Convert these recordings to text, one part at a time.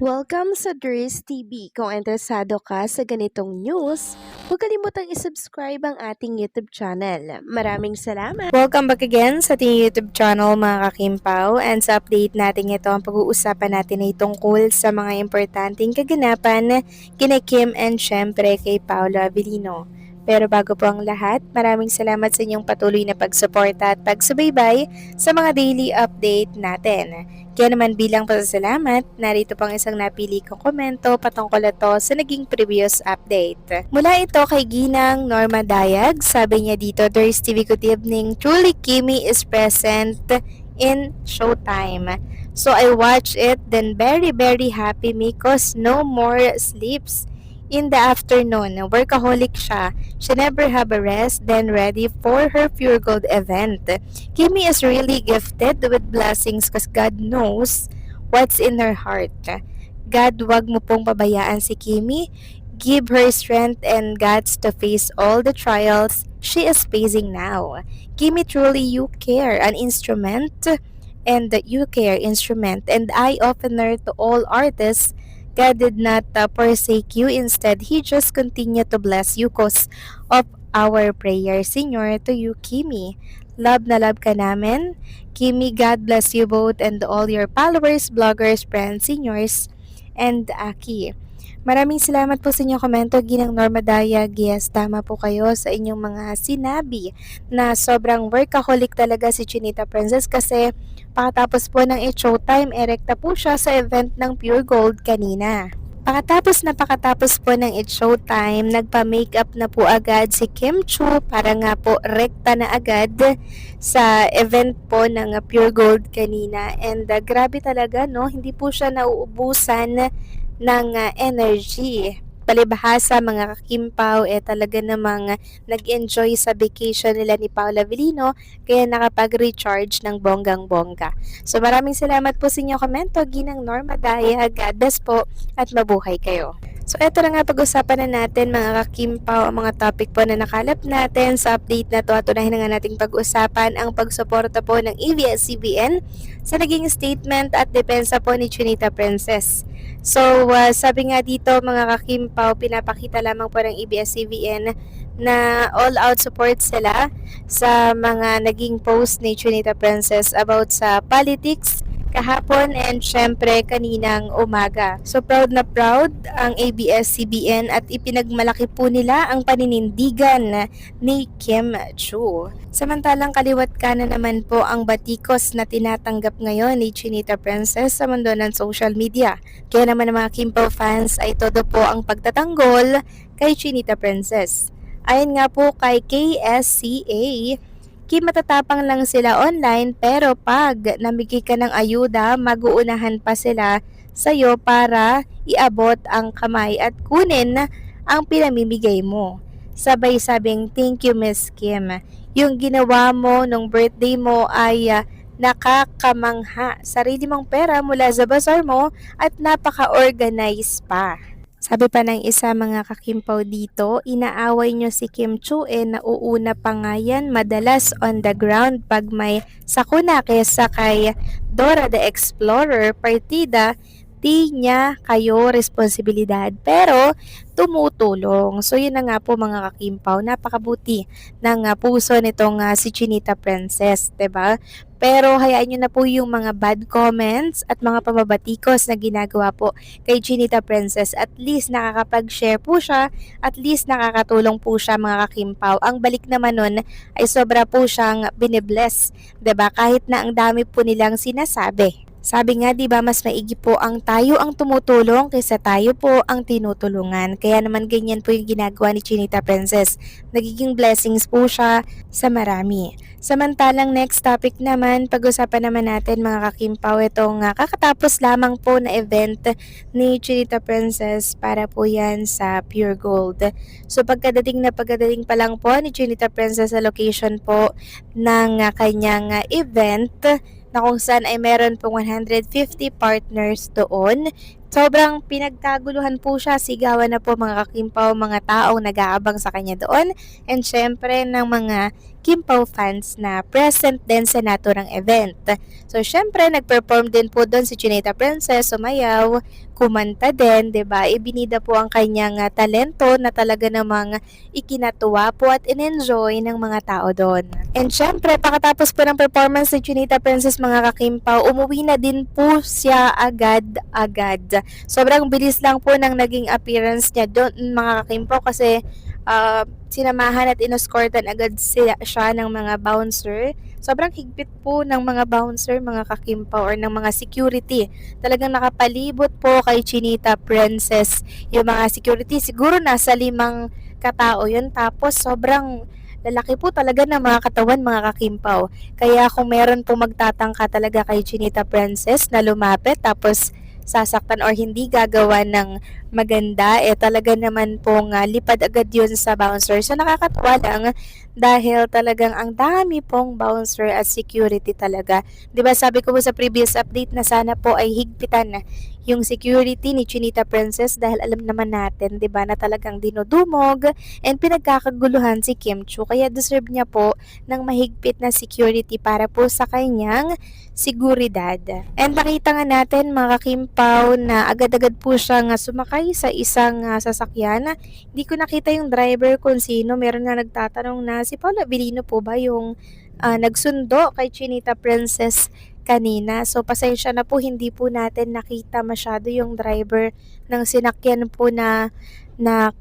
Welcome sa Dries TV. Kung interesado ka sa ganitong news, huwag kalimutang isubscribe ang ating YouTube channel. Maraming salamat! Welcome back again sa ating YouTube channel mga kakimpaw, and sa update natin ito ang pag-uusapan natin ay tungkol sa mga importanteng kaganapan kina Kim and syempre kay Paolo Avellino. Pero bago po ang lahat, maraming salamat sa inyong patuloy na pagsuporta at pagsubaybay sa mga daily update natin. Kaya naman bilang pasasalamat, narito pang isang napili kong komento patungkol ito sa naging previous update. Mula ito kay Ginang Norma Dayag, sabi niya dito, Dries TV, good evening. Truly, Kimi is present in Showtime. So I watched it, then very happy me cause no more sleeps. In the afternoon, workaholic siya. She never have a rest, then ready for her Pure Gold event. Kimi is really gifted with blessings because God knows what's in her heart. God, wag mo pong pabayaan si Kimi. Give her strength and guts to face all the trials she is facing now. Kimi, truly you care, an instrument, and you care instrument, and eye-opener to all artists. God did not forsake you. Instead, He just continued to bless you cause of our prayer. Senior, to you, Kimi. Love na love ka namin. Kimi, God bless you both and all your followers, bloggers, friends, seniors, and Aki. Maraming salamat po sa inyong komento, Ginang Norma Dayag. Yes, tama po kayo sa inyong mga sinabi na sobrang workaholic talaga si Chinita Princess kasi pakatapos po ng Showtime, erekta po siya sa event ng Pure Gold kanina. Pakatapos po ng It's Showtime, nagpa-makeup na po agad si Kim Chu para nga po rekta na agad sa event po ng Pure Gold kanina. And grabe talaga, no? Hindi po siya nauubusan ng energy. Palibhasa mga kakimpaw, talaga namang nag-enjoy sa vacation nila ni Paolo Avellino kaya nakapag-recharge ng bonggang-bongga. So maraming salamat po sa inyong komento, Ginang Norma Daya. God bless po at mabuhay kayo. So eto na nga, pag-usapan na natin mga kakimpaw ang mga topic po na nakalap natin sa update na to, at unahin na nga nating pag-usapan ang pagsuporta po ng ABS-CBN sa naging statement at depensa po ni Chinita Princess. So sabi nga dito mga kakimpaw, pinapakita lamang po ng ABS-CBN na all-out support sila sa mga naging post ni Chinita Princess about sa politics kahapon and syempre kaninang umaga. So proud na proud ang ABS-CBN at ipinagmalaki po nila ang paninindigan ni Kim Chu. Samantalang kaliwat kanan naman po ang batikos na tinatanggap ngayon ni Chinita Princess sa mundo ng social media. Kaya naman ng mga Kimpo fans ay todo po ang pagtatanggol kay Chinita Princess. Ayon nga po kay KSCA, Kim, matatapang lang sila online pero pag namigay ka ng ayuda, mag-uunahan pa sila sa'yo para iabot ang kamay at kunin ang pinamimigay mo. Sabay sabing, thank you Miss Kim. Yung ginawa mo nung birthday mo ay nakakamangha. Sarili mong pera mula sa bazaar mo at napaka-organize pa. Sabi pa ng isa mga kakimpaw dito, inaaway nyo si Kim Chu nauuna pa nga yan madalas on the ground pag may sakuna kesa kay Dora the Explorer partida, di niya kayo responsibilidad pero tumutulong. So yun na nga po mga kakimpaw, napakabuti ng puso nitong si Chinita Princess, 'di ba? Pero hayaan nyo na po yung mga bad comments at mga pamabatikos na ginagawa po kay Chinita Princess. At least nakakapag-share po siya, at least nakakatulong po siya mga kakimpaw. Ang balik naman nun ay sobra po siyang binibless, 'di ba? Kahit na ang dami po nilang sinasabi. Sabi nga, 'di ba, mas maigi po ang tayo ang tumutulong kaysa tayo po ang tinutulungan. Kaya naman ganyan po yung ginagawa ni Chinita Princess. Nagiging blessings po siya sa marami. Samantalang next topic naman, pag-usapan naman natin mga kakimpaw, itong kakatapos lamang po na event ni Chinita Princess para po yan sa Pure Gold. So pagkadating pa lang po ni Chinita Princess sa location po ng kanyang event, na kung saan ay meron pong 150 partners doon, Sobrang pinagkaguluhan po siya, sigawan na po mga kakimpaw, mga taong nag-aabang sa kanya doon, and syempre ng mga Kimpaw fans na present din sa naturang event. So syempre nag-perform din po doon si Chinita Princess, sumayaw, kumanta din, 'di ba? Ibinida po ang kanyang talento na talaga namang ikinatuwa po at in-enjoy ng mga tao doon. And syempre, pagkatapos po ng performance ni Chinita Princess mga kakimpaw, umuwi na din po siya agad-agad. Sobrang bilis lang po ng naging appearance niya doon mga kakimpaw kasi sinamahan at inoscortan agad siya ng mga bouncer. Sobrang higpit po ng mga bouncer, mga kakimpaw, or ng mga security. Talagang nakapalibot po kay Chinita Princess. Yung mga security, siguro nasa 5 katao yun. Tapos sobrang lalaki po talaga ng mga katawan, mga kakimpaw. Kaya kung meron po magtatangka talaga kay Chinita Princess na lumapit tapos sasaktan or hindi gagawa ng maganda, talaga naman pong lipad agad yun sa bouncer. So nakakatuwa lang dahil talagang ang dami pong bouncer at security talaga. 'Di ba sabi ko po sa previous update na sana po ay higpitan yung security ni Chinita Princess dahil alam naman natin, 'di ba, na talagang dinudumog and pinagkakaguluhan si Kim Chu. Kaya deserve niya po ng mahigpit na security para po sa kanyang seguridad. And nakita nga natin mga Kimpaw na agad-agad po siyang sumakay sa isang sasakyan. Hindi ko nakita yung driver kung sino. Meron nga nagtatanong na si Paula Abilino po ba yung nagsundo kay Chinita Princess kanina. So pasensya na po, hindi po natin nakita masyado yung driver ng sinakyan po na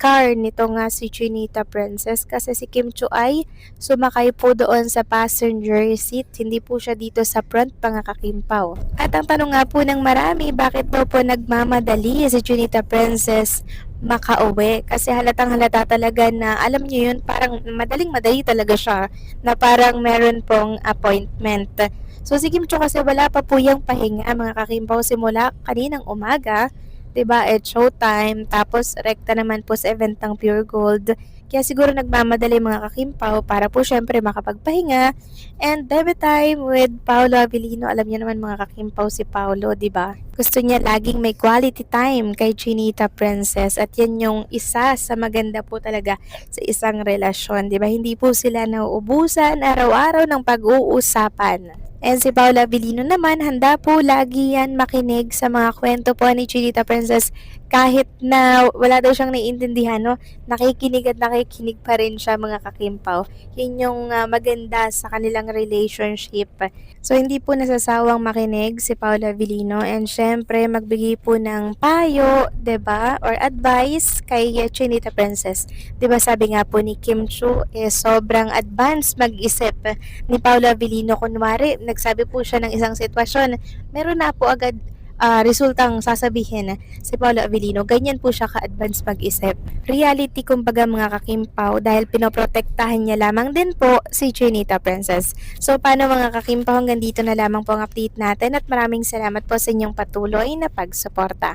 car nito nga si Chinita Princess kasi si Kim Chu ay sumakay po doon sa passenger seat, hindi po siya dito sa front, mga kakimpaw. At ang tanong nga po ng marami, bakit daw po nagmamadali si Chinita Princess makauwi? Kasi halatang halata talaga na alam niyo yun, parang madaling-madali talaga siya na parang meron pong appointment. So si Kim Chu kasi wala pa po yung pahinga, mga kakimpaw, simula kaninang umaga. 'Di ba? Showtime, tapos rekta naman po sa event ng Pure Gold. Kaya siguro nagmamadali mga kakimpaw para po syempre makapagpahinga. And every time with Paolo Abilino, alam niyo naman mga kakimpaw si Paolo, 'di ba? Gusto niya laging may quality time kay Chinita Princess at yan yung isa sa maganda po talaga sa isang relasyon, 'di ba? Hindi po sila nauubusan araw-araw ng pag-uusapan. And si Paula Abilino naman, handa po lagi yan makinig sa mga kwento po ni Chinita Princess kahit na wala daw siyang naiintindihan, no? Nakikinig at nakikinig pa rin siya, mga kakimpaw. Yun yung maganda sa kanilang relationship. So hindi po nasasawang makinig si Paula Abilino and syempre magbigay po ng payo, 'di ba? Or advice kay Chinita Princess. 'Di ba sabi nga po ni Kim Chu, sobrang advanced mag-isip ni Paula Abilino. Kunwari, nagsabi po siya ng isang sitwasyon, meron na po agad resultang sasabihin si Paula Abilino. Ganyan po siya ka-advance mag-isip. Reality kumbaga, mga kakimpaw, dahil pinoprotektahan niya lamang din po si Chinita Princess. So paano mga kakimpaw, hanggang dito na lamang po ang update natin at maraming salamat po sa inyong patuloy na pagsuporta.